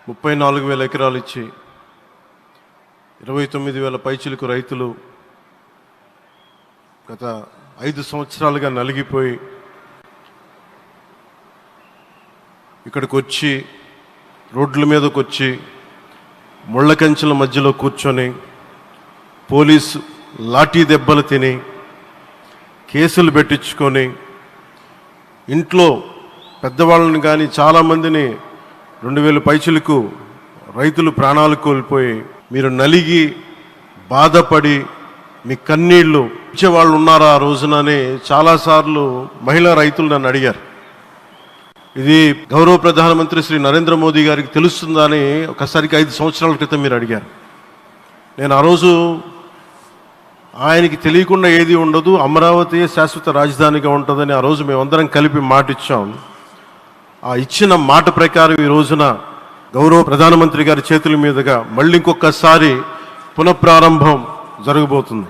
34,000 ఎకరాలు ఇచ్చి 29,000 పైచిలకు రైతులు గత 5 సంవత్సరాలుగా నలిగిపోయి ఇక్కడికి వచ్చి రోడ్ల మీదకి వచ్చి ముళ్ళ కంచెల మధ్యలో కూర్చొని పోలీసు లాఠీ దెబ్బలు తిని కేసులు పెట్టించుకొని ఇంట్లో పెద్దవాళ్ళని కానీ చాలామందిని 2,000 పైచిలకు రైతులు ప్రాణాలు కోల్పోయి మీరు నలిగి బాధపడి మీ కన్నీళ్లు ఇచ్చేవాళ్ళు ఉన్నారా ఆ రోజునని చాలాసార్లు మహిళా రైతులు నన్ను అడిగారు. ఇది గౌరవ ప్రధానమంత్రి శ్రీ నరేంద్ర మోదీ గారికి తెలుస్తుందా అని ఒకసారికి 5 సంవత్సరాల క్రితం మీరు అడిగారు. నేను ఆ రోజు ఆయనకి తెలియకుండా ఏది ఉండదు, అమరావతి శాశ్వత రాజధానిగా ఉంటుందని ఆ రోజు మేమందరం కలిపి మాట ఇచ్చాం. ఆ ఇచ్చిన మాట ప్రకారం ఈ రోజున గౌరవ ప్రధానమంత్రి గారి చేతుల మీదుగా మళ్ళీ ఇంకొకసారి పునఃప్రారంభం జరగబోతుంది.